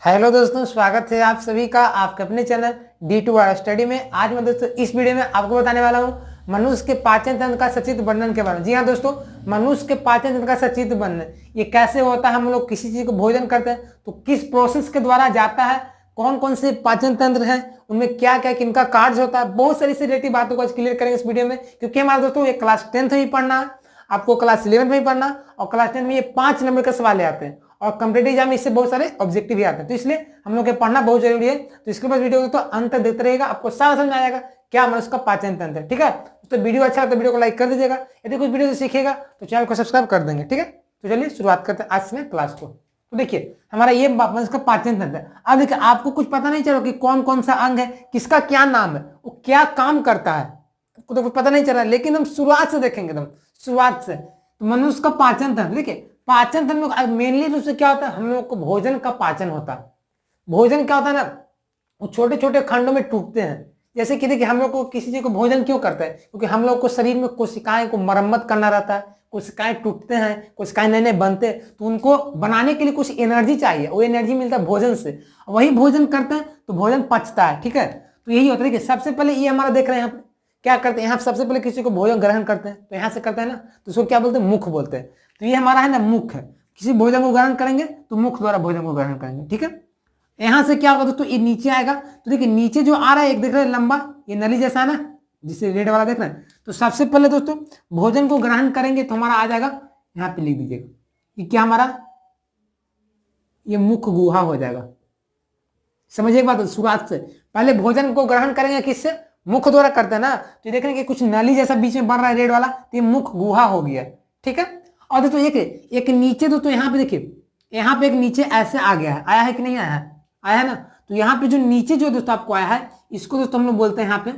Hello दोस्तों, स्वागत है आप सभी का आपके अपने चैनल D2R स्टडी में। आज मैं दोस्तों इस वीडियो में आपको बताने वाला हूं मनुष्य के पाचन तंत्र का सचित्र वर्णन के बारे में। जी हाँ दोस्तों, मनुष्य के पाचन तंत्र का सचित्र वर्णन ये कैसे होता है। हम लोग किसी चीज को भोजन करते हैं तो किस प्रोसेस के द्वारा जाता है, कौन कौन से पाचन तंत्र है, उनमें क्या क्या किनका कार्य होता है, बहुत सारी से रिलेटेड बातों को आज क्लियर करेंगे इस वीडियो में। क्योंकि हमारे दोस्तों ये क्लास 10th में भी पढ़ना है, आपको क्लास 11 में भी पढ़ना, और क्लास 10 में ये 5 नंबर के सवाल आते हैं और कॉम्पिटिटिव एग्जाम में इससे बहुत सारे ऑब्जेक्टिव भी आते हैं। तो इसलिए हम लोग के पढ़ना बहुत जरूरी है। तो इसके बाद वीडियो तो अंत तक देखते रहेगा, आपको सारा समझ आ जाएगा क्या मनुष्य का पाचन तंत्र है। ठीक है, तो वीडियो अच्छा है तो वीडियो को लाइक कर दीजिएगा। यदि कुछ वीडियो से सीखेगा तो चैनल को सब्सक्राइब कर देंगे। ठीक है, तो चलिए शुरुआत करते हैं आज में क्लास को। तो देखिए हमारा ये मनुष्य का पाचन तंत्र है। अब देखिए आपको कुछ पता नहीं चला कि कौन कौन सा अंग है, किसका क्या नाम है, वो क्या काम करता है, आपको तो कुछ पता नहीं चल रहा है। लेकिन हम शुरुआत से देखेंगे, एकदम शुरुआत से। तो मनुष्य का पाचन तंत्र, देखिए पाचन तंत्र में मेनली रूप से क्या होता है, हम लोग को भोजन का पाचन होता है। भोजन क्या होता है ना, वो छोटे छोटे खंडों में टूटते हैं। जैसे कि देखिए हम लोग को किसी चीज को भोजन क्यों करते हैं, क्योंकि हम लोग को शरीर में कोशिकाएं को मरम्मत करना रहता है। कोशिकाएं टूटते हैं, कोशिकाएं नए नए बनते हैं, तो उनको बनाने के लिए कुछ एनर्जी चाहिए, वो एनर्जी मिलता है भोजन से। वही भोजन करते हैं तो भोजन पचता है। ठीक है, तो यही होता है कि सबसे पहले ये हमारा देख रहे हैं यहाँ पे क्या करते हैं। यहाँ सबसे पहले किसी को भोजन ग्रहण करते हैं तो यहाँ से करते हैं ना, तो उसको क्या बोलते हैं, मुख बोलते हैं। तो ये हमारा है ना मुख है। किसी भोजन को ग्रहण करेंगे तो मुख द्वारा भोजन को ग्रहण करेंगे। ठीक है, यहां से क्या होगा दोस्तों, ये नीचे आएगा। तो देखिए नीचे जो आ रहा है एक देख रहे हैं लंबा, ये नली जैसा है ना, जिसे रेड वाला देख रहे हैं। तो सबसे पहले दोस्तों भोजन को ग्रहण करेंगे तो हमारा आ जाएगा, यहाँ पे लिख दीजिएगा ये क्या हमारा, ये मुख गुहा हो जाएगा। समझिए एक बात, शुरुआत से पहले भोजन को ग्रहण करेंगे किससे, मुख द्वारा करते हैं ना। तो देख रहे हैं कि कुछ नली जैसा बीच में बन रहा है रेड वाला, तो ये मुख गुहा हो गया। ठीक है, और दोस्तों एक नीचे दोस्तों यहाँ पे देखिए, यहाँ पे एक नीचे ऐसे आ गया है, आया है कि नहीं आया है, आया है ना। तो यहाँ पे जो नीचे जो दोस्तों आपको आया है, इसको दोस्तों हम लोग बोलते हैं यहाँ पे,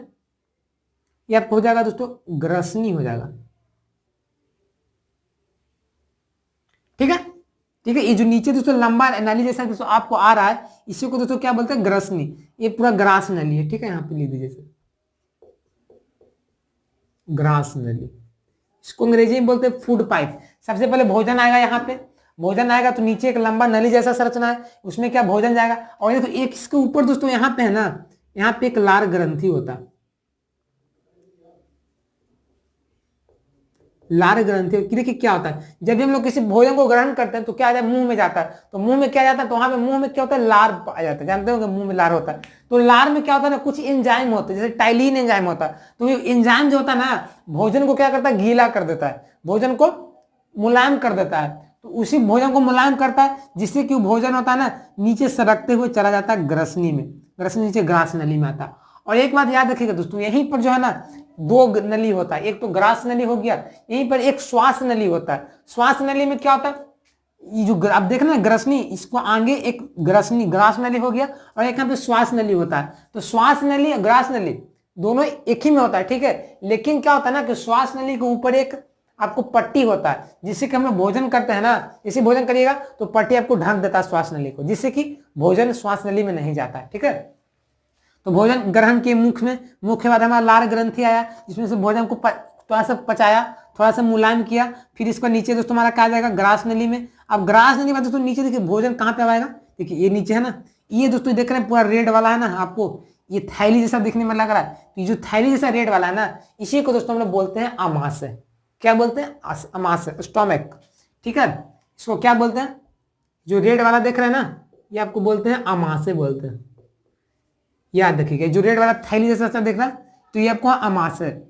ये आपको हो जाएगा दोस्तों ग्रसनी हो जाएगा। ठीक है, ठीक है, ये जो नीचे दोस्तों लंबा नली जैसा दोस्तों आपको आ रहा है, इसी को दोस्तों क्या बोलते हैं, ग्रसनी। ये पूरा ग्रास नली है। ठीक है, यहाँ पे लिख दीजिए ग्रास नली, इसको अंग्रेजी में बोलते हैं फूड पाइप। सबसे पहले भोजन आएगा, यहाँ पे भोजन आएगा तो नीचे एक लंबा नली जैसा संरचना है, उसमें क्या भोजन जाएगा। और ये तो एक इसके ऊपर दोस्तों यहाँ पे है ना, यहाँ पे एक लार ग्रंथि होता है। लार ग्रंथि देखिए क्या होता है, जब भी हम लोग किसी भोजन को ग्रहण करते हैं तो क्या आता है, मुंह में जाता है। तो मुंह में क्या जाता है, तो वहां पे मुंह में क्या होता है, लार आ जाता है। जानते हो कि मुंह में लार होता है। तो लार में क्या होता है ना, कुछ एंजाइम होते हैं, जैसे टाइलिन एंजाइम होता है। तो ये एंजाइम जो होता है ना, भोजन को क्या करता है, गीला कर देता है, भोजन को मुलायम कर देता है। तो उसी भोजन को मुलायम करता है, जिससे कि भोजन होता है ना नीचे सरकते हुए चला जाता है ग्रसनी में। ग्रसनी नीचे ग्रास नली में आता है। और एक बात याद रखिएगा दोस्तों, यहीं पर जो है ना दो नली होता है, एक तो ग्रास नली हो गया, यहीं पर एक श्वास नली होता है। श्वास नली में क्या होता है, ये जो आप देख रहे हैं ग्रसनी, इसको आगे एक ग्रसनी ग्रास नली हो गया, और एक यहाँ पे श्वास नली होता है। तो श्वास नली और ग्रास नली दोनों एक ही में होता है। ठीक है, लेकिन क्या होता है ना कि श्वास नली के ऊपर एक आपको पट्टी होता है, जिससे कि हम लोग भोजन करते हैं ना, इसी भोजन करिएगा तो पट्टी आपको ढक देता है श्वास नली को, जिससे कि भोजन श्वास नली में नहीं जाता है। ठीक है, तो भोजन ग्रहण के मुख में, मुख के बाद हमारा लार ग्रंथि आया, जिसमें से भोजन को थोड़ा सा पचाया, थोड़ा सा मुलायम किया। फिर इसको नीचे दोस्तों हमारा क्या जाएगा, ग्रास नली में। अब ग्रास नली में दोस्तों नीचे देखिए भोजन कहाँ पे आएगा, देखिए ये नीचे है ना, ये दोस्तों देख रहे हैं पूरा रेड वाला है ना, आपको ये थैली जैसा दिखने में लग रहा है। तो ये जो थैली जैसा रेड वाला है ना, इसी को दोस्तों हम लोग बोलते हैं अमाशय। क्या बोलते हैं, अमाशय, स्टोमक। ठीक है, इसको क्या बोलते हैं, जो रेड वाला देख रहे हैं ना, ये आपको बोलते हैं अमाशय बोलते हैं। याद रखिएगा, जो रेड वाला थैली जैसा देख रहा है तो ये आपको अमाशय।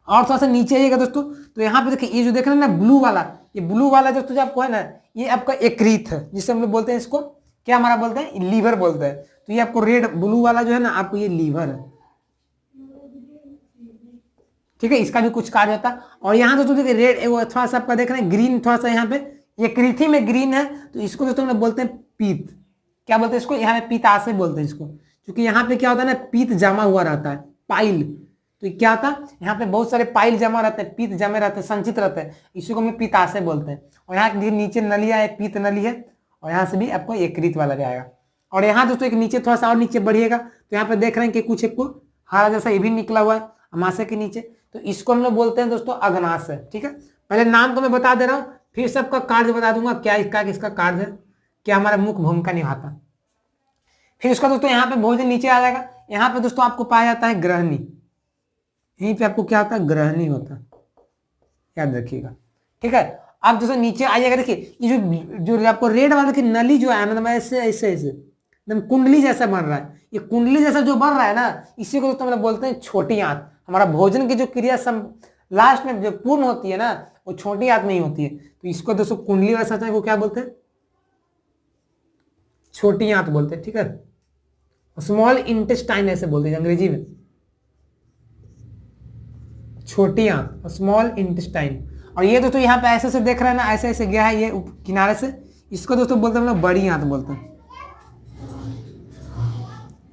और थोड़ा सा नीचे आइएगा दोस्तों, तो यहाँ पे देखिए ये जो देख रहे हैं ना ब्लू वाला, ये ब्लू वाला दोस्तों जो आपको है ना, ये आपका यकृत है, जिसे हम लोग बोलते हैं, इसको क्या हमारा बोलते हैं, लीवर बोलते हैं। तो ये आपको रेड ब्लू वाला जो है ना, आपको ये लीवर है। ठीक है, इसका भी कुछ कार्य होता है। और यहाँ दोस्तों देखिए रेड थोड़ा सा आपका देख रहे हैं ग्रीन, थोड़ा सा यहाँ पे यकृत में ग्रीन है, तो इसको दोस्तों हम लोग बोलते हैं पीत। क्या बोलते हैं इसको, यहाँ पे पीताशय बोलते हैं इसको, क्योंकि यहाँ पे क्या होता है ना, पीत जमा हुआ रहता है, पाइल। तो क्या होता है, यहाँ पे बहुत सारे पाइल जमा रहते हैं, पीत जमे रहते हैं, संचित रहते हैं, इसी को हम पीताशय बोलते हैं। और यहाँ नीचे नलिया है, पीत नली है, और यहाँ से भी आपको यकृत वाला जाएगा। और यहाँ दोस्तों एक नीचे थोड़ा सा और नीचे बढ़िएगा, तो यहाँ पे देख रहे हैं कि कुछ एक हरा जैसा ये भी निकला हुआ है अमाशय के नीचे, तो इसको हम लोग बोलते हैं दोस्तों अग्नाशय। ठीक है, पहले नाम को मैं बता दे रहा हूँ, फिर सबका कार्य बता दूंगा, क्या इसका किसका कार्य है, क्या हमारा मुख्य भूमिका निभाता। फिर उसका दोस्तों यहाँ पे भोजन नीचे आ जाएगा। यहाँ पे दोस्तों आपको पाया जाता है ग्रहणी, यहीं पे आपको क्या होता है, ग्रहणी होता है, याद रखिएगा। ठीक है, आप दोस्तों नीचे आइएगा, देखिए ये जो आपको रेड वाला देखिए नली जो है ना, ऐसे ऐसे ऐसे एकदम कुंडली जैसा बन रहा है, ये कुंडली जैसा जो बन रहा है ना, इसी को दोस्तों मतलब बोलते हैं छोटी आंत। हमारा भोजन की जो क्रिया लास्ट में जो पूर्ण होती है ना, वो छोटी आंत में ही होती है, तो इसको दोस्तों कुंडली वाला संरचना को क्या बोलते हैं, छोटी आंत बोलते हैं। ठीक है, स्मॉल इंटेस्टाइन ऐसे बोलते हैं अंग्रेजी में, छोटी आंत, स्मॉल इंटेस्टाइन। और ये दोस्तों यहाँ पे ऐसे से देख रहे हैं ना, ऐसे ऐसे गया है ये किनारे से, इसको दोस्तों बोलते हैं हम लोग बड़ी आंत बोलते हैं,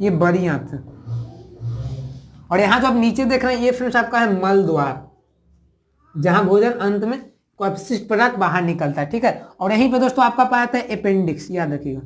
ये बड़ी आंत है। और यहाँ जो आप नीचे देख रहे हैं ये फ्रेंड्स आपका है मल द्वार, जहां भोजन अंत में कोई अपशिष्ट पदार्थ बाहर निकलता है। ठीक है, और यहीं पे दोस्तों आपका पाया जाता है अपेंडिक्स, याद रखिएगा।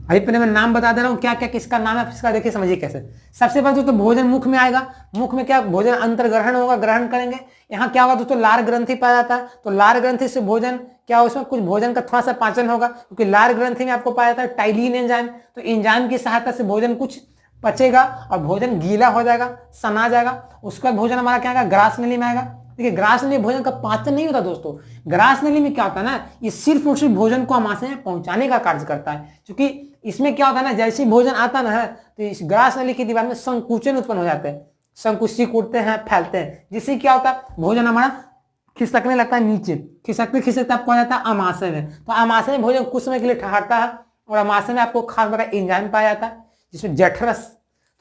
अभी पहले मैं नाम बता दे रहा हूँ क्या क्या किसका नाम है, इसका देखिए समझिए कैसे। सबसे पहले दोस्तों भोजन मुख में आएगा, मुख में क्या भोजन अंतर्ग्रहण होगा, ग्रहण करेंगे। यहाँ क्या होगा दोस्तों, लार ग्रंथि पाया जाता है, तो लार ग्रंथि से भोजन क्या, उसमें कुछ भोजन का थोड़ा सा पाचन होगा, क्योंकि लार ग्रंथि में आपको पाया जाता है टाइलिन एंजाइम, तो एंजाइम की सहायता से भोजन कुछ पचेगा और भोजन गीला हो जाएगा, सना जाएगा। उसका भोजन हमारा क्या आएगा, ग्रास नली में आएगा। देखिए ग्रास नली भोजन का पाचन नहीं होता दोस्तों, ग्रास नली में क्या होता है ना, ये सिर्फ और सिर्फ भोजन को आमाशय में पहुंचाने का कार्य करता है, क्योंकि इसमें क्या होता है ना, जैसे ही भोजन आता ना है तो इस ग्रास नली की दीवार में संकुचन उत्पन्न हो जाते हैं, संकुचित उठते हैं, फैलते हैं, जिससे क्या होता है भोजन हमारा खिसकने लगता है नीचे, खिसकते खिसकते आपको आ जाता है आमाशय में। तो आमाशय में भोजन कुछ समय के लिए ठहरता है, और आमाशय में आपको खास प्रकार एंजाइम पाया जाता है जिसमें जठरस,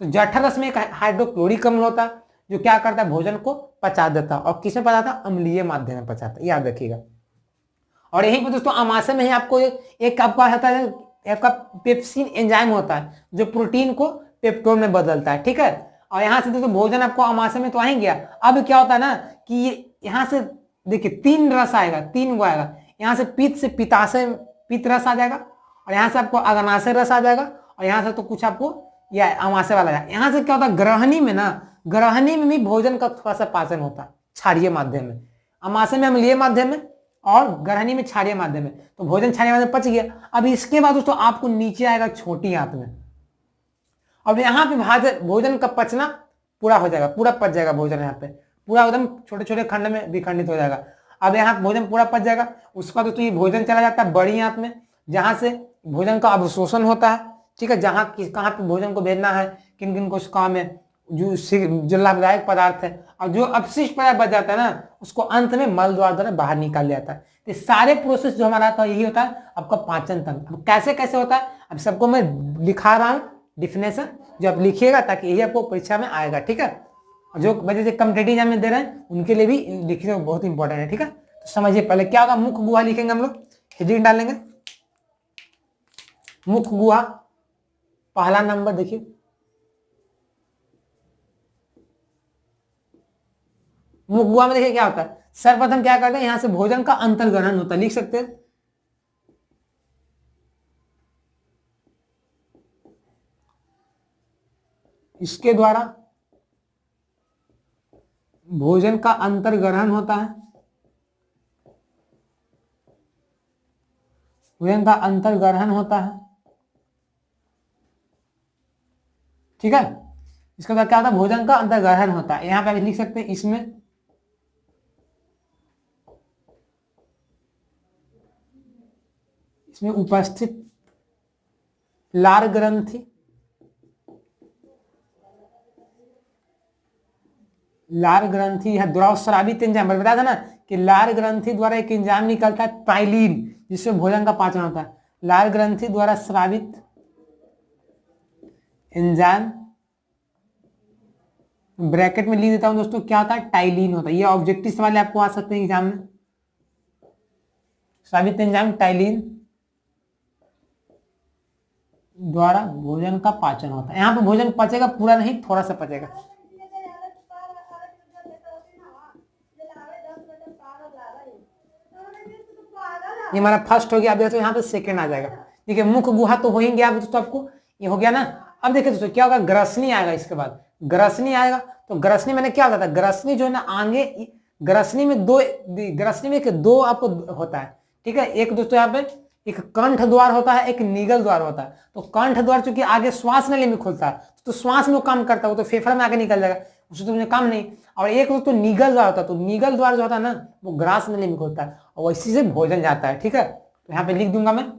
तो जठरस में एक हाइड्रोक्लोरिक अम्ल होता है जो क्या करता है, भोजन को पचा देता है, और किसमें पचाता है, अम्लीय माध्यम में पचाता है, याद रखिएगा। और यहीं पर दोस्तों आमाशय में ही आपको एक आपका होता है, आपका पेप्सिन एंजाइम होता है जो प्रोटीन को पेप्टोन में बदलता है। ठीक है, और यहाँ से दोस्तों भोजन आपको आमाशय में तो आ ही गया। अब क्या होता है ना कि ये यहाँ से देखिए 3 रस आएगा, 3 वो आएगा, यहाँ से पित्त से पित्ताशय पित्त रस आ जाएगा, और यहाँ से आपको अग्नाशय रस आ जाएगा, और यहाँ से तो कुछ आपको या आमाशय वाला जाएगा। यहाँ से क्या होता है, ग्रहणी में ना, ग्रहणी में भी भोजन का थोड़ा सा पाचन होता है क्षारीय माध्यम में, आमाशय में अम्लीय माध्यम में और ग्रहणी में क्षारीय माध्यम में, तो भोजन क्षारीय माध्यम में पच गया। अब इसके बाद दोस्तों आपको नीचे आएगा छोटी आंत में, अब यहाँ पे भोजन का पचना पूरा हो जाएगा, पूरा पच जाएगा भोजन, यहाँ पे पूरा एकदम छोटे छोटे खंड में विखंडित हो जाएगा। अब यहाँ भोजन पूरा पच जाएगा, उसका दोस्तों ये भोजन चला जाता है बड़ी आंत में, जहां से भोजन का अवशोषण होता है। ठीक है, जहाँ कहाँ पे भोजन को भेजना है, किन किन कोशिकाओं में, जो लाभदायक पदार्थ है, और जो अपशिष्ट पदार्थ बच जाता है ना, उसको अंत में मल द्वारा बाहर निकाल जाता है। तो सारे प्रोसेस जो हमारा था यही होता है आपका पाचन तंत्र। अब कैसे कैसे होता है, अब सबको मैं लिखा रहा हूँ डिफिनेशन, जो आप लिखिएगा ताकि यही आपको परीक्षा में आएगा। ठीक है, जो बच्चे से कॉम्पिटिटिव एग्जाम में दे रहे हैं उनके लिए भी लिखना बहुत इंपॉर्टेंट है। ठीक है, तो समझिए पहले क्या होगा, मुख गुहा लिखेंगे हम लोग, हेडिंग डालेंगे मुख गुहा, पहला नंबर देखिए, मुख गुहा में देखिए क्या होता है, सर्वप्रथम क्या करते हैं, यहां से भोजन का अंतर्ग्रहण होता है, लिख सकते हैं, इसके द्वारा भोजन का अंतर्ग्रहण होता है, भोजन का अंतर्ग्रहण होता है। ठीक है, इसके बाद क्या होता है, भोजन का अंतर्ग्रहण होता है, यहां पे आप लिख सकते हैं इसमें उपस्थित लार ग्रंथि, लार ग्रंथि है द्रव स्रावित एंजाइम, बताया था ना कि लार ग्रंथि द्वारा एक एंजाइम निकलता है टाइलिन, जिससे भोजन का पाचन होता है। लार ग्रंथि द्वारा स्रावित एंजाइम, ब्रैकेट में लिख देता हूं दोस्तों, क्या होता है, टाइलिन होता है। ये ऑब्जेक्टिव सवाल आपको आ सकते हैं एग्जाम में, स्रावित एंजाइम टाइलिन द्वारा भोजन का पाचन होता है। यहाँ पे भोजन पचेगा, पूरा नहीं, थोड़ा सा पचेगा। ये हमारा फर्स्ट हो गया, अब देखो यहाँ पे सेकंड आ जाएगा। ठीक है, मुख गुहा तो हो ही गया दोस्तों, आपको ये हो गया ना। अब देखिए दोस्तों क्या होगा, ग्रसनी आएगा, इसके बाद ग्रसनी आएगा। तो ग्रसनी मैंने क्या होता था, ग्रसनी जो है ना आगे, ग्रसनी में दो आपको होता है, ठीक है। एक दोस्तों यहाँ पे एक कंठ द्वार होता है, एक निगल द्वार होता है। तो कंठ द्वार चूंकि आगे श्वास नली में खुलता है तो श्वास में वो काम करता है, वो तो फेफड़ा में आगे निकल जाएगा, उससे तो मुझे काम नहीं। और एक दोस्तों निगल द्वार होता है, तो निगल द्वार जो होता है ना वो ग्रास नली में खुलता है और इसी से भोजन जाता है। ठीक है, तो यहाँ पे लिख दूंगा मैं,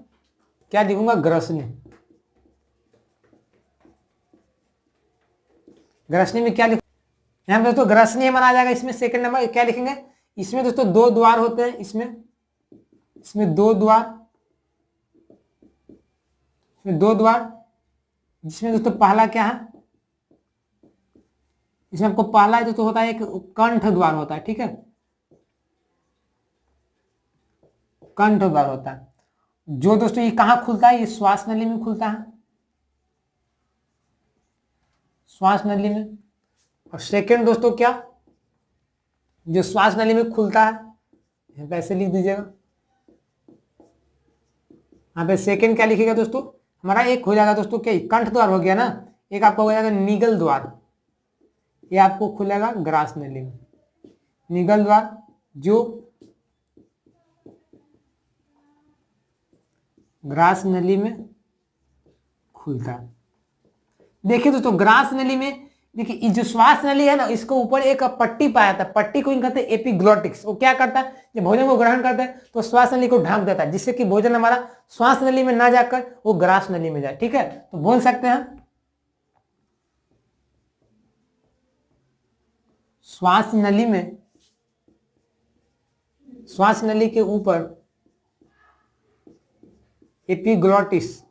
क्या लिखूंगा, ग्रसनी। ग्रसनी में क्या लिख, यहाँ पे दोस्तों ग्रसनी हमारा आ जाएगा। इसमें सेकंड नंबर क्या लिखेंगे, इसमें दोस्तों 2 द्वार होते हैं, इसमें 2 द्वार, इसमें 2 द्वार, जिसमें दोस्तों पहला क्या है, इसमें आपको पहला दोस्तों होता है एक कंठ द्वार होता है। ठीक है, कंठ द्वार होता है जो दोस्तों ये कहाँ खुलता है, ये श्वास नली में खुलता है, श्वास नली में। और सेकंड दोस्तों क्या, जो श्वास नली में खुलता है, ऐसे लिख दीजिएगा। यहाँ पे सेकंड क्या लिखिएगा दोस्तों, हमारा एक हो जाएगा दोस्तों क्या, कंठ द्वार हो गया ना, एक आपको हो जाएगा निगल द्वार, ये आपको खुलेगा ग्रास नली में। निगल द्वार जो ग्रास नली में खुलता है। देखिए दोस्तों ग्रास नली में, देखिए जो श्वास नली है ना, इसको ऊपर एक पट्टी पाया था, पट्टी को कहते हैं एपिग्लोटिक्स। वो क्या करता है, जब भोजन को ग्रहण करता है तो श्वास नली को ढक देता है, जिससे कि भोजन हमारा श्वास नली में ना जाकर वो ग्रास नली में जाए। ठीक है, तो बोल सकते हैं श्वास नली में, श्वास नली के ऊपर एपिग्लोटिस,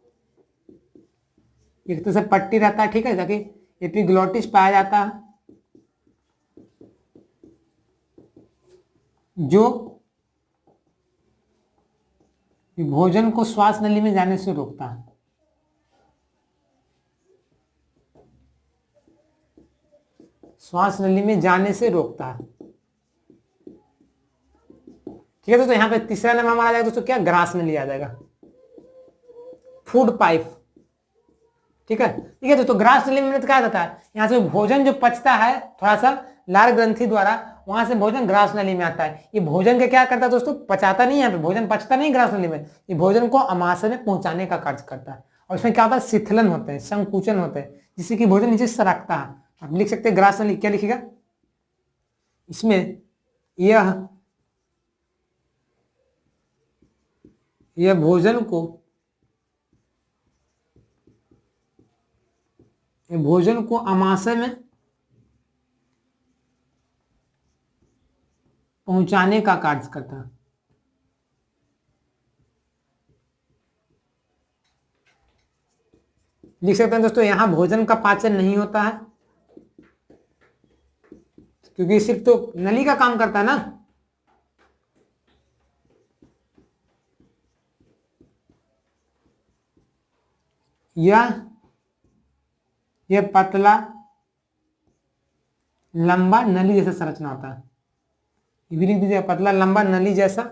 एक तरह से पट्टी रहता है। ठीक है, ताकि एपिग्लोटिस पाया जाता है जो भोजन को श्वास नली में जाने से रोकता है। श्वास नली में जाने से रोकता है। ठीक है दोस्तों, यहाँ पे तीसरा नंबर हमारा आ जाएगा दोस्तों क्या, ग्रास नली आ जाएगा, फूड पाइप। ठीक है दोस्तों, ग्रास नली में क्या होता है, यहाँ से भोजन जो पचता है थोड़ा सा लार ग्रंथि द्वारा, वहां से भोजन ग्रास नली में आता है। ये भोजन का क्या करता है दोस्तों, पचाता नहीं है, यहाँ पे भोजन पचता नहीं ग्रास नली में, ये भोजन को अमाशय में पहुंचाने का कार्य करता है। और इसमें क्या होता है, शिथिलन होते हैं, संकुचन होते हैं, जिससे कि भोजन नीचे सरकता है। आप लिख सकते हैं ग्रास नली, क्या लिखिएगा इसमें, यह भोजन को अमाशय में पहुंचाने का कार्य करता है। लिख सकते हैं दोस्तों, यहां भोजन का पाचन नहीं होता है, क्योंकि सिर्फ तो नली का काम करता है ना। यह पतला लंबा नली जैसा संरचना होता है, ये भी लिख दीजिए, पतला लंबा नली जैसा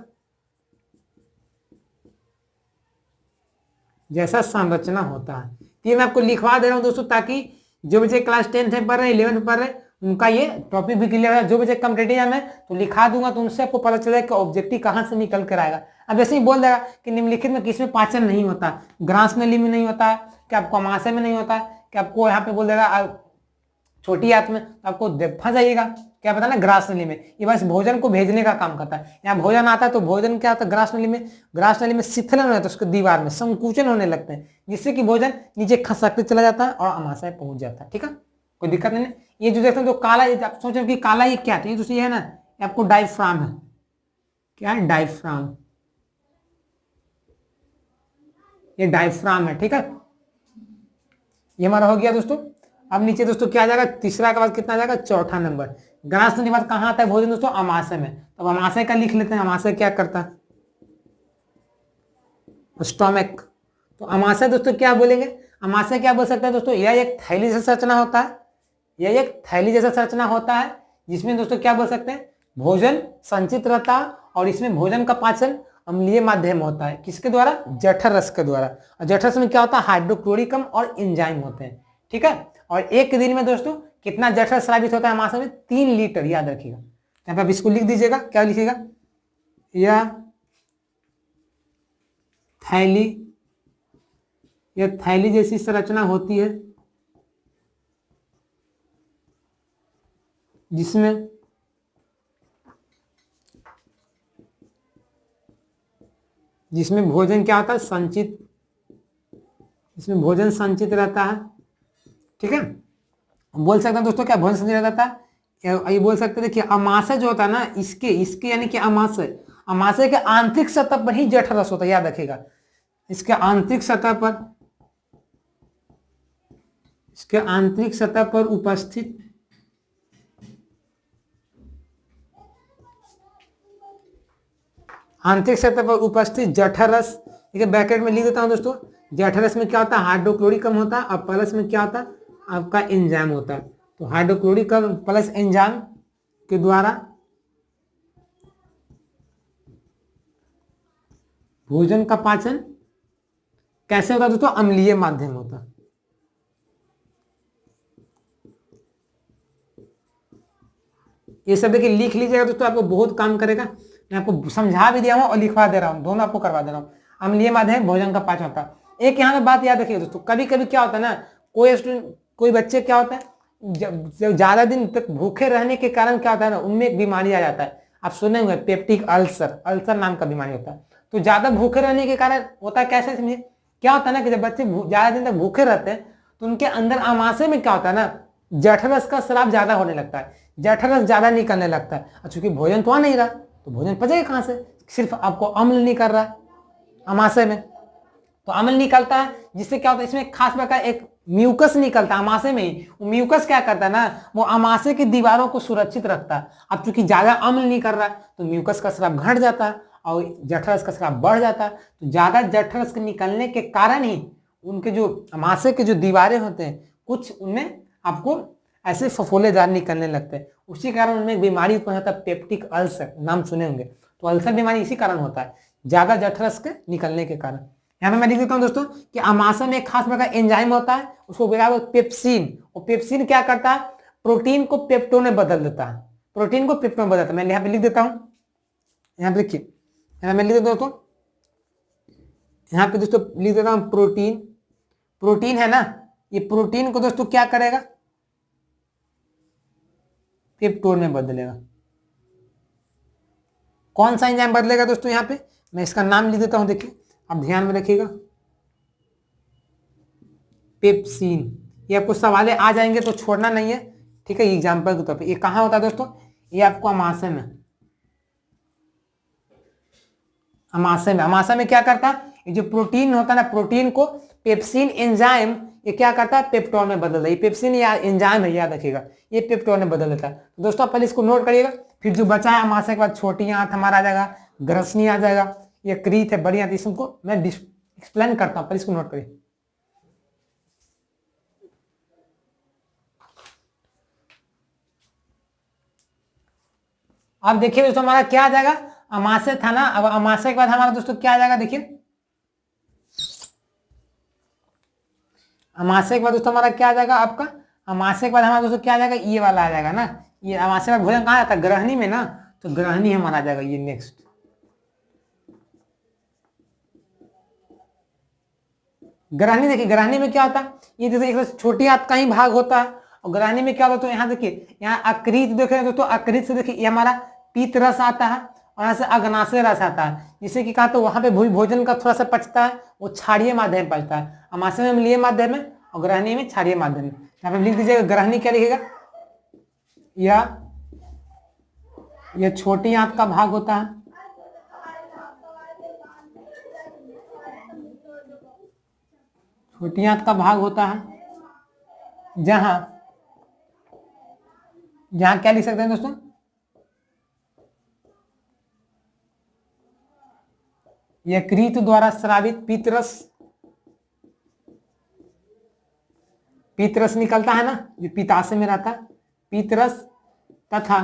संरचना होता है। ये मैं आपको लिखवा दे रहा हूं दोस्तों, ताकि जो बच्चे क्लास 10th में पढ़ रहे हैं, 11th में पढ़ रहे हैं, उनका ये टॉपिक भी क्लियर है। जो बच्चे कॉम्पिटिटिव में तो लिखा दूंगा, तो उनसे आपको पता चलेगा कि ऑब्जेक्टिव कहां से निकल कर आएगा। अब जैसे ही बोल देगा कि निम्नलिखित में किसमें पाचन नहीं होता, ग्रास नली में नहीं होता है, कि आपको अमाशय में नहीं होता है, कि आपको यहाँ पे बोल देगा छोटी आंत में, तो आपको फंस जाइएगा, क्या पता ना, ग्रास नली में। ये बस भोजन को भेजने का काम करता है। यहाँ भोजन आता है तो भोजन क्या होता है, ग्रास नली में शिथिलन होता है, उसके दीवार में संकुचन होने लगते हैं, जिससे कि भोजन नीचे खसकते चला जाता है और अमाशय पहुंच जाता है। ठीक है, कोई दिक्कत नहीं है। ये जो देखते हैं जो काला, आप सोच रहे हो कि काला ये क्या है, ये दूसरी है ना, ये आपको डायफ्राम है। क्या है, डायफ्राम, ये डायफ्राम है। ठीक है, ये हमारा हो गया दोस्तों। अब नीचे दोस्तों क्या आ जाएगा, तीसरा के बाद कितना आ जाएगा, चौथा नंबर। ग्रास नली के बाद कहाँ आता है भोजन दोस्तों, अमाशय में। तो अमाशय का लिख लेते हैं, अमाशय क्या करता है, स्टोमक। तो अमाशय दोस्तों क्या बोलेंगे, अमाशय क्या बोल सकते हैं दोस्तों, यह एक थैली जैसा संरचना होता है, यह एक थैली जैसा संरचना होता है, जिसमें दोस्तों क्या बोल सकते हैं, भोजन संचित रहता है, और इसमें भोजन का पाचन अम्लीय माध्यम होता है, किसके द्वारा, जठर रस के द्वारा। और जठर रस में क्या होता है, हाइड्रोक्लोरिकम और एंजाइम होते हैं। ठीक है, और एक दिन में दोस्तों कितना जठर स्रावित होता है अमाशय में, 3 लीटर, याद रखिएगा। यहाँ पे आप इसको लिख दीजिएगा, क्या लिखिएगा, यह थैली या थैली जैसी संरचना होती है जिसमें भोजन क्या होता है, संचित, इसमें भोजन संचित रहता है। ठीक है, बोल सकते हैं दोस्तों क्या भोजन संचित रहता है, ये बोल सकते हैं। देखिए अमाशय जो होता है ना, इसके इसके यानी कि अमाशय, अमाशय के आंतरिक सतह पर ही जठरस होता है, याद रखिएगा। इसके आंतरिक सतह पर, इसके आंतरिक सतह पर उपस्थित आंतरिक सतह पर उपस्थित जठरस, ठीक है, ब्रैकेट में लिख देता हूं दोस्तों। जठरस में क्या होता है, हाइड्रोक्लोरिक अम्ल होता है, और प्लस में क्या होता है, आपका एंजाइम होता है। तो हाइड्रोक्लोरिक अम्ल प्लस एंजाइम के द्वारा भोजन का पाचन कैसे होता है दोस्तों, अम्लीय माध्यम होता है। ये सब देखिए लिख लीजिएगा दोस्तों, आपको बहुत काम करेगा। मैं आपको समझा भी दिया हूं और लिखवा दे रहा हूं, दोनों आपको करवा दे रहा हूं। अम्लीय माध्यम भोजन का पाचन होता है। एक यहाँ पे बात याद रखिए दोस्तों, कभी कभी क्या होता है ना, कोई स्टूडेंट, कोई बच्चे क्या होता है, जब ज्यादा दिन तक भूखे रहने के कारण क्या होता है ना, उनमें एक बीमारी आ जाता है। आप सुने होंगे पेप्टिक अल्सर, अल्सर नाम का बीमारी होता है। तो ज्यादा भूखे रहने के कारण होता है, कैसे समझिए, क्या होता है ना कि जब बच्चे ज्यादा दिन तक भूखे रहते हैं तो उनके अंदर आमाशय में क्या होता है ना, जठरस का स्राव ज्यादा होने लगता है, जठरस ज्यादा निकलने लगता है। और चूंकि भोजन तो आ नहीं रहा तो भोजन पचेगा कहां से, सिर्फ आपको अम्ल नहीं कर रहा है आमाशय में, तो अम्ल निकलता है, जिससे क्या होता है, इसमें खास प्रकार एक म्यूकस निकलता है आमाशय में ही। वो म्यूकस क्या करता है ना, वो आमाशय की दीवारों को सुरक्षित रखता है। अब चूंकि ज्यादा अम्ल नहीं कर रहा है तो म्यूकस का स्राव घट जाता है और जठरस का स्राव बढ़ जाता है। तो ज्यादा जठरस के निकलने के कारण ही उनके जो आमाशय के जो दीवारें होते हैं, कुछ उनमें आपको ऐसे फफोलेदार निकलने लगते हैं। उसी कारण उनमें एक बीमारी उत्पन्न होता है, पेप्टिक अल्सर, नाम सुने होंगे। तो अल्सर बीमारी इसी कारण होता है, ज्यादा जठरस के निकलने के कारण। यहाँ पे मैं लिख देता हूँ दोस्तों कि आमाशय में एक खास प्रकार एंजाइम होता है, उसको पेप्सिन। और पेप्सिन क्या करता है, प्रोटीन को पेप्टोन में बदल देता है, प्रोटीन को पेप्टोन में बदलता है। मैं यहाँ पे लिख देता हूँ, यहाँ पे देखिए, यहाँ मैं लिख देता हूँ दोस्तों, यहाँ पे दोस्तों लिख देता हूँ प्रोटीन। प्रोटीन है ना, ये प्रोटीन को दोस्तों क्या करेगा, पेप्टोन में बदलेगा। कौन सा एंजाइम बदलेगा दोस्तों, यहाँ पे मैं इसका नाम लिख देता हूं, देखिए आप ध्यान में रखिएगा, पेप्सिन। ये आपको सवाले आ जाएंगे तो छोड़ना नहीं है, ठीक है, एग्जाम्पल के तौर पे। ये कहां होता है दोस्तों, ये आपको आमाशय में, आमाशय में, आमाशय में क्या करता है, ये जो प्रोटीन होता है ना, प्रोटीन को पेप्सिन एंजाइम ये क्या करता है, पेप्टोन में बदल देता है। ये पेप्सिन या एंजाइम है, याद रखिएगा, ये पेप्टोन में बदल देता है। तो दोस्तों पहले इसको नोट करिएगा, फिर जो बचा है आमाशय के बाद छोटी आंत हमारा आ जाएगा, ग्रसनी आ जाएगा, ये क्रीत है, बड़ी आंत, इसको मैं एक्सप्लेन करता हूं, पहले इसको नोट करिए। अब देखिए दोस्तों हमारा क्या आ जाएगा, अमाशय था ना, अब अमाशय के बाद हमारा दोस्तों क्या आ जाएगा, देखिए अमाशय के बाद दोस्तों हमारा क्या आ जाएगा, आपका अमाशय के बाद हमारा दोस्तों क्या आ जाएगा, ये वाला आ जाएगा ना, ये अमाशय का भोजन कहाँ आता है, ग्रहणी में ना, तो ग्रहणी हमारा आ जाएगा ये नेक्स्ट। ग्रहणी देखिए, ग्रहणी में क्या होता है, ये जैसे एक छोटी आंत का ही भाग होता है, और ग्रहणी में क्या होता है, तो यहाँ देखिए, यहाँ अकृत देखे दोस्तों, अकृत से देखिए ये हमारा पीत रस आता है, और यहाँ से अग्नाशय रस आता है, जिससे कि कहा तो वहां पे भोजन का थोड़ा सा पचता है, वो क्षारीय माध्यम पचता है। अमाशय में अम्लीय माध्यम है और ग्रहणी में क्षारीय माध्यम है। यहाँ पे लिख दीजिएगा, ग्रहणी क्या लिखेगा, यह छोटी आंत का भाग होता है, छोटी आंत का भाग होता है, जहां जहां क्या लिख सकते हैं दोस्तों, यकृत द्वारा स्रावित पीतरस, पीतरस निकलता है ना, जो पित्ताशय में रहता है, पीतरस, तथा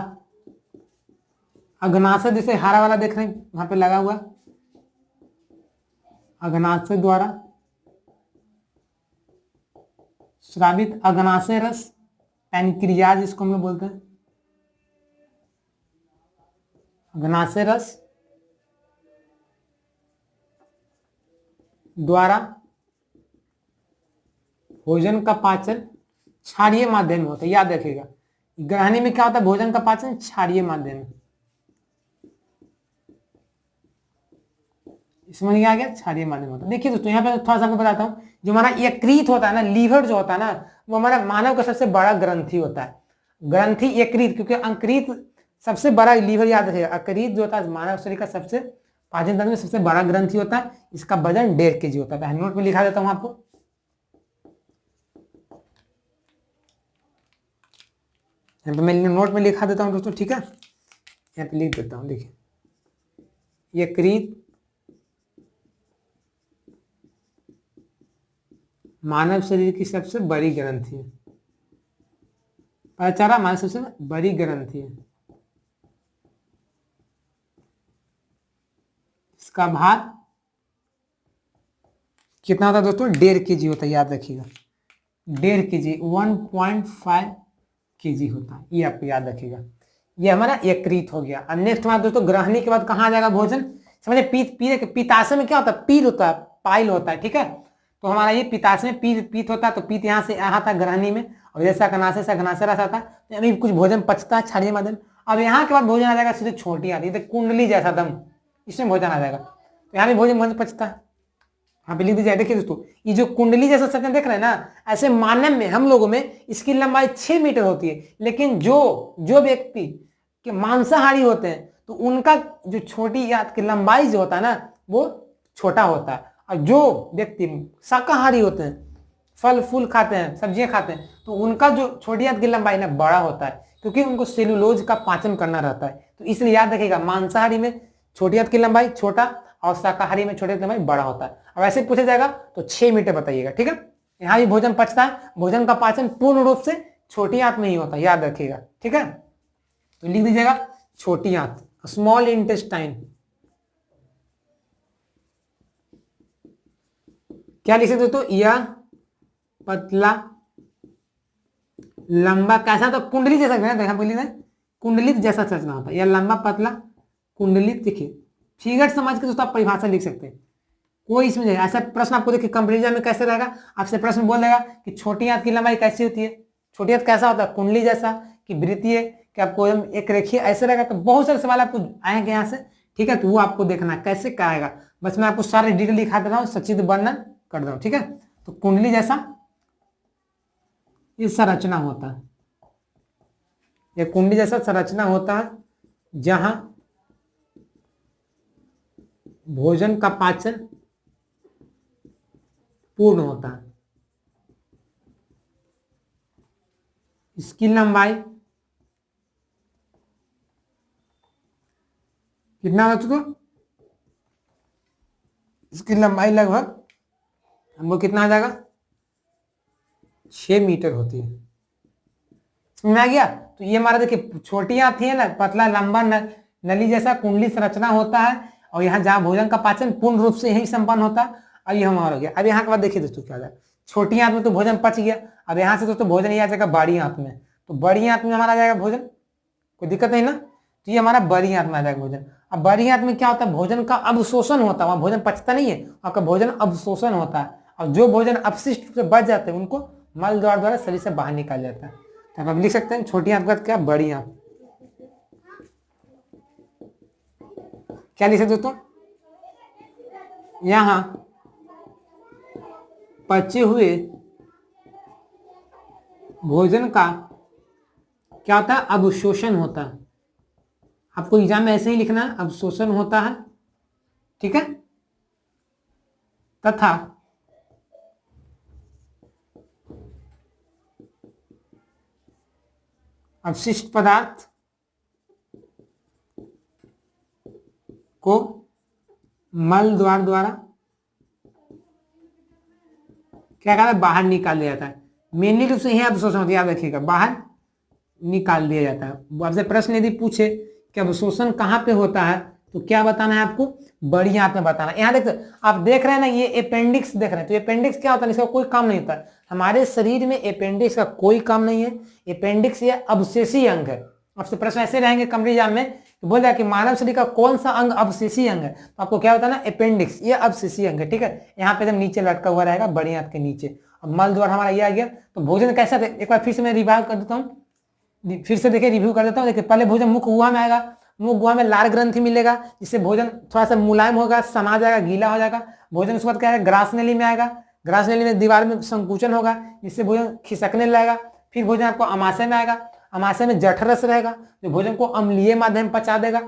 अग्नाशय, जैसे हरा वाला देख रहे हैं वहां पे लगा हुआ, अग्नाशय द्वारा स्रावित अग्नाशय रस, पैनक्रियाज जिसको हम लोग बोलते हैं, अग्नाशय रस, द्वारा भोजन का पाचन क्षारीय माध्यम में होता है। याद रखिएगा, ग्रहणी में क्या होता है, भोजन का पाचन क्षारीय माध्यम में। समझ में आ गया, क्षारीय माध्यम होता है। देखिए दोस्तों, यहाँ पे थोड़ा सा आपको बताता हूँ, जो हमारा यकृत होता है ना, लीवर जो होता है ना, वो हमारा मानव का सबसे बड़ा ग्रंथि होता है। ग्रंथि यकृत, क्योंकि अंकृत सबसे बड़ा, लीवर याद रखिएगा। अकृत जो होता है मानव शरीर का सबसे पाचन तंत्र में सबसे बड़ा ग्रंथि होता है। इसका वजन 1.5 kg होता है। नोट में लिखा देता हूँ आपको, यहाँ पे मैं नोट में लिखा देता हूँ दोस्तों, ठीक है। यहाँ पे लिख देता हूँ, देखिए, यकृत मानव शरीर की सबसे बड़ी ग्रंथि है। पता मानव सबसे बड़ी ग्रंथि है। इसका भार कितना होता है दोस्तों, 1.5 kg होता है। याद रखिएगा, 1.5 kg, 1.5 kg होता है। ये आपको याद रखिएगा। ये हमारा यकृत हो गया। अब नेक्स्ट हमारा दोस्तों, ग्रहणी के बाद कहाँ आ जाएगा भोजन, समझे। पित्ताशय में क्या होता है, पील होता है, पाइल होता है, ठीक है। तो हमारा ये पित्ताशय में पीत होता है। तो पीत यहाँ से यहाँ था ग्रहणी में, और जैसा कनाशय से घनाशय रहता था, तो अभी कुछ भोजन पचता है क्षारीय माध्यम। अब यहाँ के बाद भोजन आ जाएगा सीधे छोटी आती है, तो कुंडली जैसा दम, इसमें भोजन आ जाएगा। तो यहाँ भी भोजन पचता है। यहाँ पे लिख दीजिए। देखिए दोस्तों, ये जो कुंडली जैसा सेक्शन देख रहे हैं ना, ऐसे मानव में, हम लोगों में इसकी लंबाई 6 मीटर होती है। लेकिन जो व्यक्ति के मांसाहारी होते हैं, तो उनका जो छोटी आंत की लंबाई जो होता है ना, वो छोटा होता है। और जो व्यक्ति शाकाहारी होते हैं, फल फूल खाते हैं, सब्जियां खाते हैं, तो उनका जो छोटी आंत की लंबाई ना बड़ा होता है, क्योंकि उनको सेलुलोज का पाचन करना रहता है। तो इसलिए याद रखिएगा, मांसाहारी में छोटी आंत की लंबाई छोटा, और शाकाहारी में छोटी आंत की लंबाई बड़ा होता है। अब ऐसे पूछा जाएगा तो 6 मीटर बताइएगा, ठीक है। यहाँ भी भोजन पचता है। भोजन का पाचन पूर्ण रूप से छोटी आंत में ही होता है, याद रखिएगा, ठीक है। तो लिख दीजिएगा छोटी आंत, स्मॉल इंटेस्टाइन। क्या लिख सकते दोस्तों, यह पतला लंबा कैसा, तो कुंडली जैसा, कुंडलित जैसा संरचना होता है। यह लंबा पतला कुंडलित, देखिए फिगर समझ के दोस्तों आप परिभाषा लिख सकते हैं। कोई इसमें ऐसा प्रश्न आपको देखिए कंपेरिजन में कैसे रहेगा, आपसे प्रश्न बोल देगा कि छोटी आंत की लंबाई कैसी होती है, छोटी आंत कैसा होता है, कुंडली जैसा कि वृत्तीय, कि आपको एक रेखीय, ऐसे रहेगा। तो बहुत सारे सवाल आपको आएंगे यहाँ से, ठीक है। तो वो आपको देखना कैसे क्या आएगा। बस मैं आपको सारे डिटेल दिखा दे रहा हूँ, सचित्र वर्णन कर रहा हूँ, ठीक है। तो कुंडली जैसा ये संरचना होता है, ये कुंडली जैसा संरचना होता है, जहां भोजन का पाचन पूर्ण होता है। इसकी लंबाई कितना होता है, तो इसकी लंबाई लगभग हमको कितना आ जाएगा, 6 मीटर होती है। समझ में आ गया। तो ये हमारा देखिए छोटी आंत है ना, पतला लंबा नली जैसा कुंडली संरचना होता है, और यहाँ जहाँ भोजन का पाचन पूर्ण रूप से यही संपन्न होता है। अब ये हमारा हो गया। अब यहाँ के बाद देखिए दोस्तों क्या जाएगा, छोटी आंत में तो भोजन पच गया। अब यहाँ से दोस्तों भोजन ये आ जाएगा बड़ी आंत में। तो बड़ी आंत में हमारा आ जाएगा भोजन, कोई दिक्कत नहीं ना। तो ये हमारा बड़ी आंत में आ जाएगा भोजन। अब बड़ी आंत में क्या होता है, भोजन का अवशोषण होता है। वहाँ भोजन पचता नहीं है, आपका भोजन अवशोषण होता है। और जो भोजन अपशिष्ट रूप से बच जाते हैं, उनको मल द्वारा शरीर से बाहर निकाल जाता है। तो आप लिख सकते हैं छोटी आंत का क्या, बड़ी आंत। क्या लिख सकते दोस्तों, यहां पचे हुए भोजन का क्या होता है, अवशोषण होता है। आपको एग्जाम में ऐसे ही लिखना है, अवशोषण होता है, ठीक है। तथा अपशिष्ट पदार्थ को मल द्वारा क्या कहता है, बाहर निकाल दिया जाता है। मेनली रूप से यही अवशोषण याद रखिएगा, बाहर निकाल दिया जाता है। आपसे प्रश्न यदि पूछे कि अवशोषण कहाँ पे होता है, तो क्या बताना है आपको, बड़ी आंत में बताना है। यहाँ देखते आप देख रहे हैं ना, ये अपेंडिक्स देख रहे हैं। तो अपेंडिक्स क्या होता है, इसका कोई काम नहीं होता है। हमारे शरीर में अपेंडिक्स का कोई काम नहीं है। अपेंडिक्स ये अवशेषी अंग है। आपसे प्रश्न ऐसे रहेंगे कंपेरिजन में तो बोल दिया कि मानव शरीर का कौन सा अंग अवशेषी अंग है, तो आपको क्या बताना, अपेंडिक्स, ये अवशेषी अंग है, ठीक है। यहाँ पे जब नीचे लटका हुआ रहेगा बड़ी आंत के नीचे। अब मल द्वार हमारा ये आ गया। तो भोजन कैसा था, एक बार फिर से मैं रिवाइव कर देता हूँ, फिर से देखिए रिव्यू कर देता हूँ। देखिए पहले भोजन मुख गुहा में आएगा, मुख गुहा में लार ग्रंथि मिलेगा, जिससे भोजन थोड़ा सा मुलायम होगा, समा जाएगा, गीला हो जाएगा। भोजन उसके बाद क्या है, ग्रास नली में आएगा, ग्रास नली में दीवार में संकुचन होगा, जिससे भोजन खिसकने लगेगा। फिर भोजन आपको अमाशय में आएगा, अमाशय में जठरस रहेगा जो भोजन को अम्लीय माध्यम पचा देगा।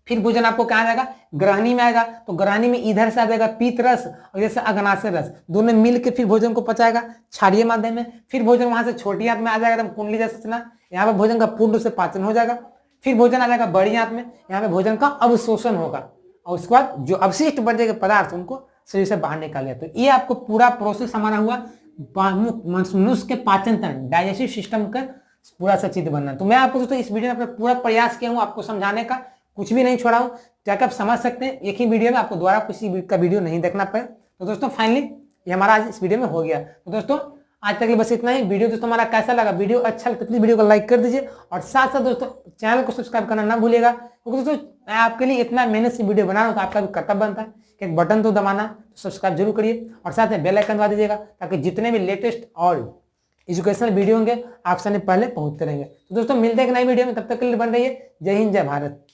फिर भोजन आपको क्या आ जाएगा, ग्रहणी में आएगा, तो ग्रहणी में इधर से आ जाएगा पीत रस और जैसे अग्नाशय रस, दोनों मिल के फिर भोजन को पचाएगा क्षारीय माध्यम में। फिर भोजन वहां से छोटी आंत में आ जाएगा, एकदम कुंडली जैसा रचना, यहाँ पे भोजन का पूर्ण रूप से पाचन हो जाएगा। फिर भोजन आ जाएगा बड़ी आंत में, यहाँ पे भोजन का अवशोषण होगा और उसके बाद जो अवशिष्ट बचे के पदार्थ उनको शरीर से बाहर निकाल दिया। तो ये आपको पूरा प्रोसेस हमारा हुआ मनुष्य के पाचन तंत्र, डाइजेस्टिव सिस्टम का पूरा सचित्र बनना। तो मैं आपको दोस्तों इस वीडियो में अपना पूरा प्रयास किया हूँ आपको समझाने का, कुछ भी नहीं छोड़ा हूँ, ताकि आप समझ सकते हैं एक ही वीडियो में, आपको दोबारा किसी का वीडियो नहीं देखना पड़े। तो दोस्तों फाइनली ये हमारा आज इस वीडियो में हो गया। तो दोस्तों आज तक बस इतना ही। वीडियो दोस्तों हमारा कैसा लगा, वीडियो अच्छा लगता है तो प्लीज वीडियो को लाइक कर दीजिए और साथ साथ दोस्तों चैनल को सब्सक्राइब करना ना भूलिएगा, क्योंकि दोस्तों मैं आपके लिए इतना मेहनत से वीडियो बना रहा हूँ, तो आपका भी कर्तव्य बनता है कि एक बटन तो दबाना, तो सब्सक्राइब जरूर करिए और साथ में बेल आइकन दबा दीजिएगा, ताकि जितने भी लेटेस्ट और एजुकेशनल वीडियो होंगे आप सामने पहले पहुंचते रहेंगे। तो दोस्तों मिलते हैं एक नई वीडियो में, तब तक के लिए बन रहिए। जय हिंद, जय भारत।